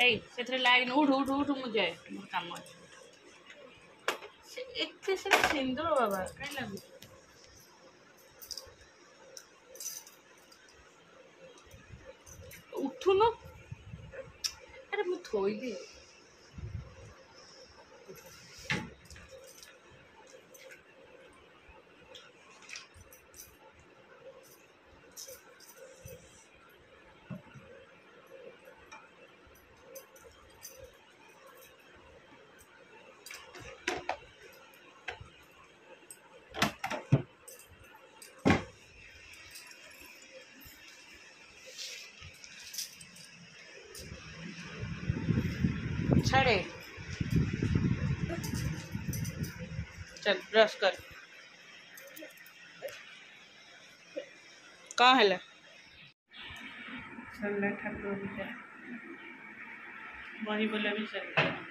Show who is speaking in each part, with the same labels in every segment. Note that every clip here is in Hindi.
Speaker 1: से लाइन उठ उठ उठ मुझे मोर काम अच्छे एते से सिंदूर बाबा कहीं लगू उठुनु अरे मु थोइली छड़े चल ब्रश कर कहाँ है चल ठाकुर पूजा बही बोले भी चल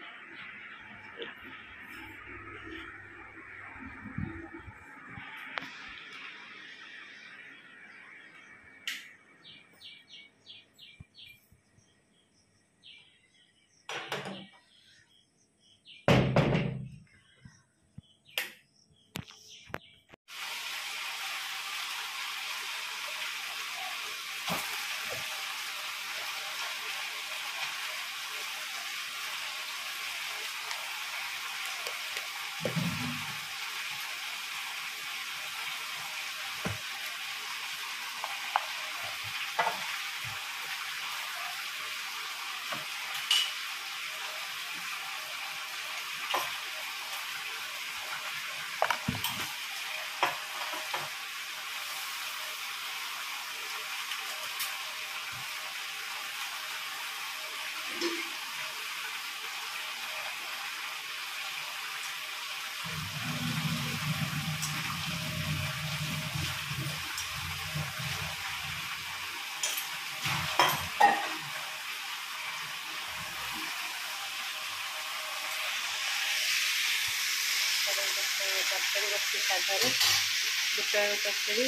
Speaker 1: तरकारी रखी साधारे बुट आलू तरकारी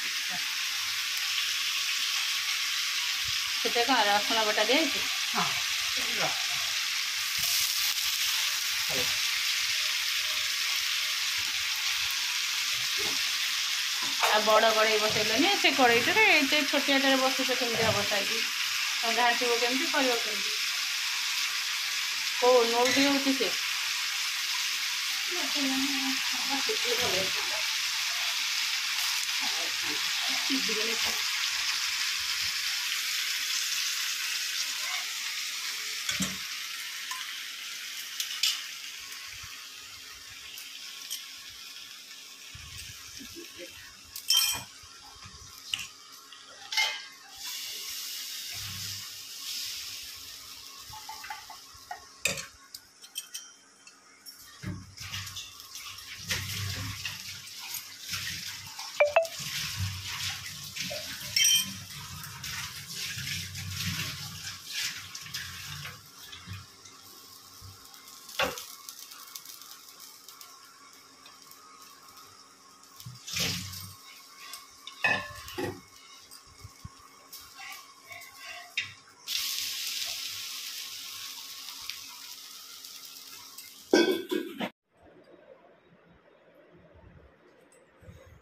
Speaker 1: पिठा से कौन रसुण बटा दिखाई बड़ कड़े बसैलनि से कड़े छोटियाटे बसुच केमती हम साइज घाटी केमती कर कौ नौटी होती से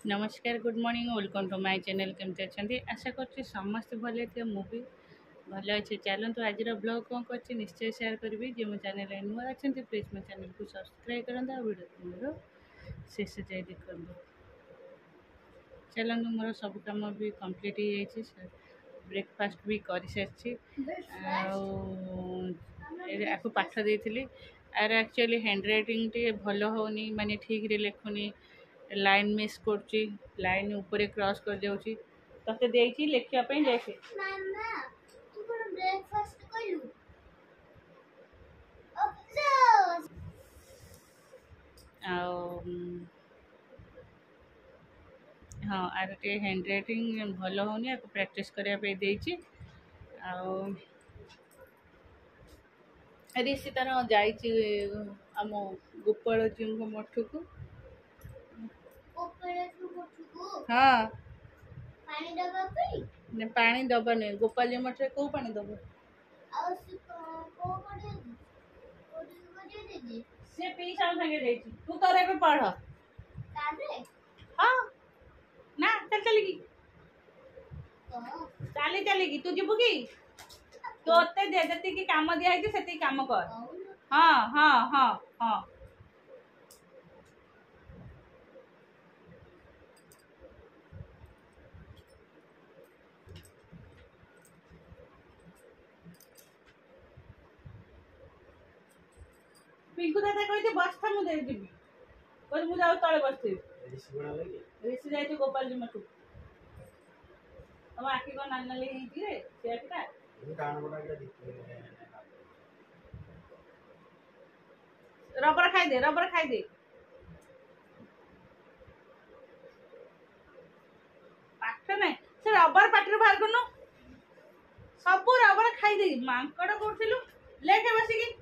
Speaker 1: नमस्कार good morning welcome to my channel केमती अच्छा आशा कर समस्त भले थे मुझे भल अच्छे चलतु आज ब्लॉग कौन कर निश्चय शेयर करी जो मो चैनल नुआ अच्छा प्लीज मो चैनल को सब्सक्राइब करता वीडियो मोर शेष जाए देखो चलतु मोर सब कम भी कंप्लीट हो ब्रेकफास्ट भी कर सारी आपको पाठ देती आर एक्चुअली हैंड राइटिंग टे भल होनी माने ठीक रे लिखुनी लाइन मिस कर लाइन ऊपर क्रॉस कर जाऊँगी तते देती लिखा देखे हाँ आर टे हैंड राइटिंग भल होनी आपको प्रैक्टिस करने देती ऋषि तार जाम गोपाल जी मठ को हाँ पानी दबा नहीं गोपाल जी मठ कौ पानी दब से पीछा संगे जाइछि तू तोर एबे पढ़ हां ना चल चलेगी चली चलेगी तू जीबू की तोते दे जति की काम दिया है सेति काम कर हां हां हां हां पिंकू दादा कहते बस्ता मु दे दिबी कोई मु जाऊ तळे बसते ऋषि जाई गोपाल जी मठू तम आखि को नाल नाली हेती रे से आखिटा रबर खाई दे पाठ नहीं से रबर पाटी बाहर करनु सब रबर खाई दे मांकड़ करथिलु लेके बसिकी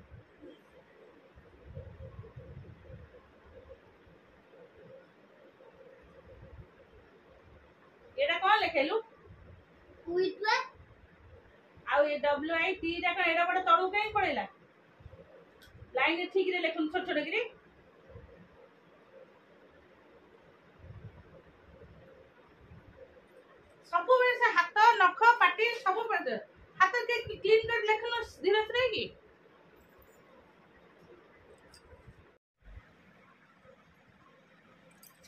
Speaker 1: एटा कौन लिखेलु आउ ए डब्ल्यू आई टी टा का एटा बड़ तळु कहीं पड़ेला लाइन ठीक रे लेखन छोट छोट गिरी सब बेले से हाथ नख पाटी सब हाथ के क्लीन कर लेखन धीरे धीरे की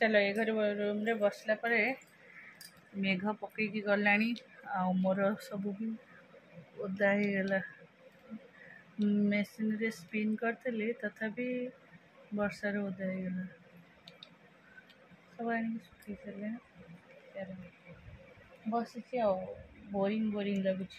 Speaker 1: चलो ए घर रूम रे बसला परे मेघ पकईकी गलानी आ मोर सब भी ओदा हो गला मेसीन रे स्पिन करते तथापि वर्षार ओदा हो गला सब आनी सुखी सारे बस आ बोरिंग बोरिंग लगुच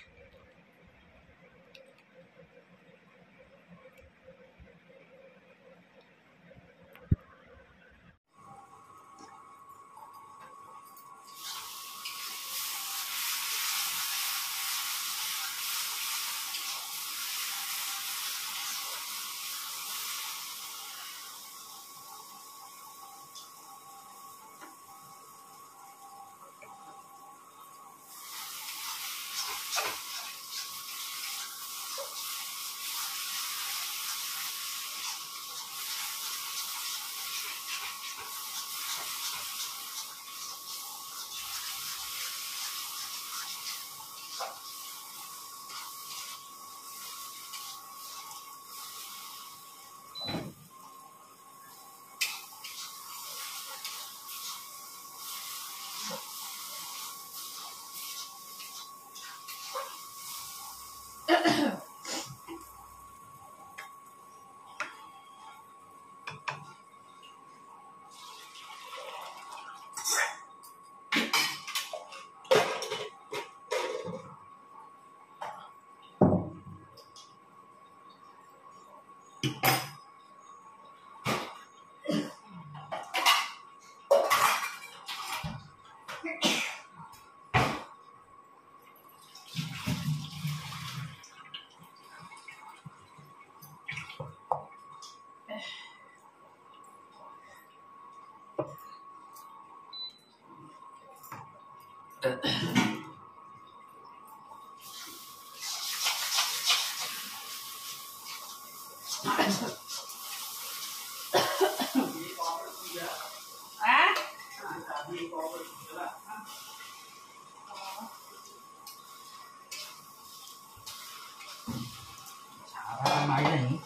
Speaker 2: माई नहीं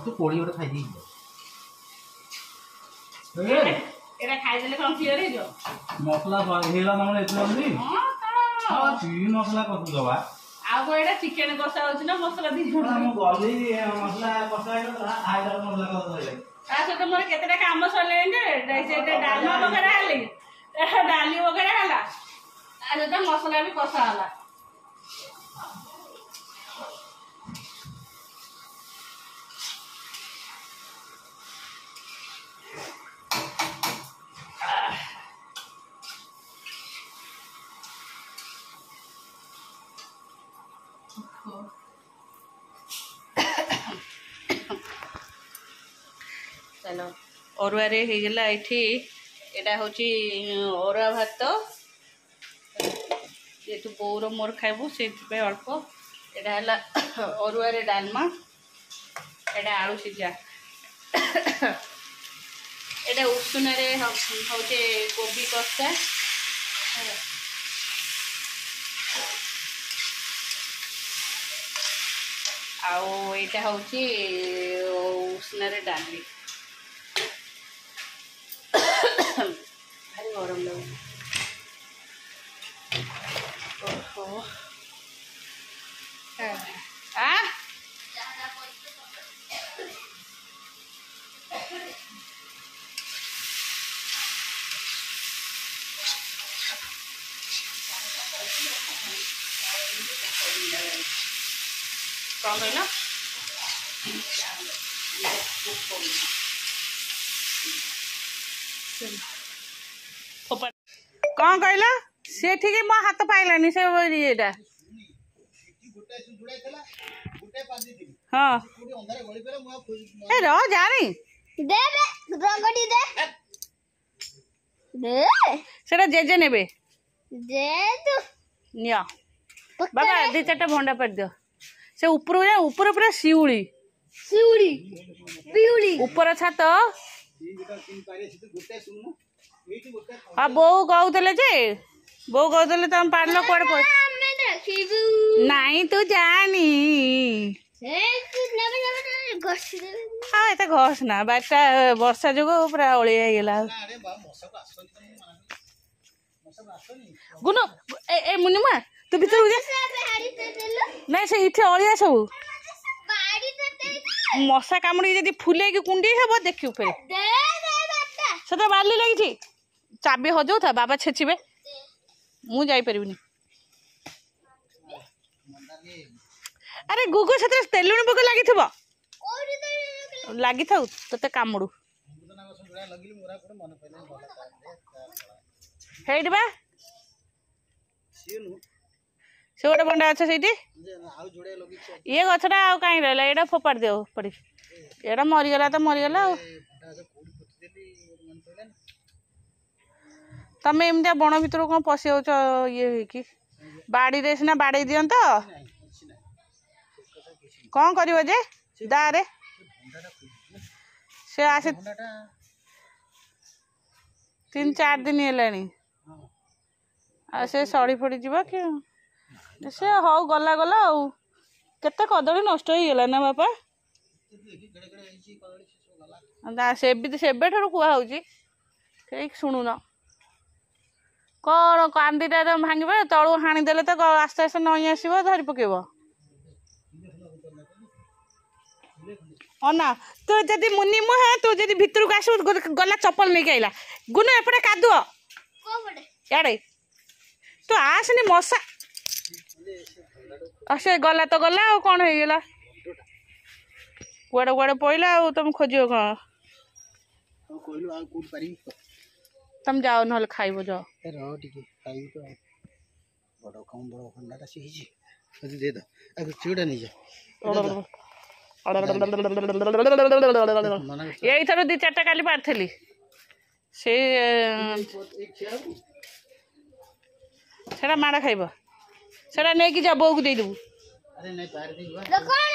Speaker 2: तो कोड़ी गोटे खाई दी
Speaker 1: एरा खाई देले कौन क्लियर हे जो
Speaker 2: मसला हेला माने एतला नी हां ती मसला कथु दवा
Speaker 1: आ को एटा चिकन कसा होछ ना मसला दी
Speaker 2: हम गली मसला कसा है आइडर मसला कथु दई
Speaker 1: आ से तो मोर केतेटा काम सले जे सेटा डालमा वगैरह हले डाली वगैरह हला आ से तो मसला भी कसा हला चलो अरुआ रे हो गला एटा हूँ अरुआ भात जेतु बोर मोर खाइबू से अल्प एटा हला अरुआ रे डालमा एटा आलू सिझा एटा उषुना रे होचे कोबी कष्टा आउ एटा होची उषुना रे डाली भारी गरम लगे ओहो आ कौन कहला कौन कहला से ठीक मो हाथ पाइलानी से ये हाँ ए रो जानी
Speaker 3: दे रंगटी दे दे
Speaker 1: सेटा जेजे नेबे
Speaker 3: दे तू
Speaker 1: निया बाबा दी चारटा भंडा पर दियो से ऊपर जा ऊपर पूरा शिउली
Speaker 3: सिउड़ी बिउड़ी
Speaker 1: ऊपर छात हाँ बो कहते जे बो कहते तुम पाड़ल कुआड़े
Speaker 3: हमें रखीबू
Speaker 1: नहीं तू जानी
Speaker 3: ए तू नबे घसी दे
Speaker 1: हाँ एत घस ना बारटा वर्षा जो पूरा ओलिया गला गुनु ए मुनिमा तू भीतर जा
Speaker 3: हाड़ी पे देलो
Speaker 1: नहीं से इथे ओलिया सब
Speaker 3: बाड़ी पे दे
Speaker 1: मशा कामुड़ी जदि फुले की कुंडी हे देखियो फिर
Speaker 3: दे दे बाटा
Speaker 1: से तो बाली लगी चाबी हजौ था बाबा छेचिबे मु जाई परिबिनी अरे गुगु से तेलुणी पोक लगी
Speaker 3: ओड़ी दे
Speaker 1: लगी थाउ तते कामुड़ू हेइट बा से गोटे बंडा अच्छा से ये गछटा आउ कहीं रहा एटा फोपाड़ दियो पड़ी एटा मरीगला तो मरीगला तमें एमती बण भर कौन पशि हो ये कि बाड़ी रे सीना बाड़े दियंत कौन करिवो जे दारे से आसे 3-4 दिन हेलानी आ से सड़ी फड़ी जीवा कि से हौ गला गला आउ केते कदली नष्ट हो गला ना बापा सेबे ठारू कुआ होउची कई शुणुन कौन कांदीटा तो भांगे तलू हाणीदेले तो आस्ते आस्ते नई आसो धरी पकेब अना तू जदि मुनि मुहे तू जदि भितर को आस गला चप्पल नहीं आइला गुनु एपटे कादुओ
Speaker 3: को बड़े
Speaker 1: यारे तू आसनी मशा से गला तो गला आ कौन होगला कुआड़े कुआड़े पड़ा आ तुम खोज कौन तुम जाओ ना खाइब जाओ यही थर 2-4टा काली पार्थली से माड़ खाइब सेटा नहीं जा बो को दे देबू
Speaker 3: कौन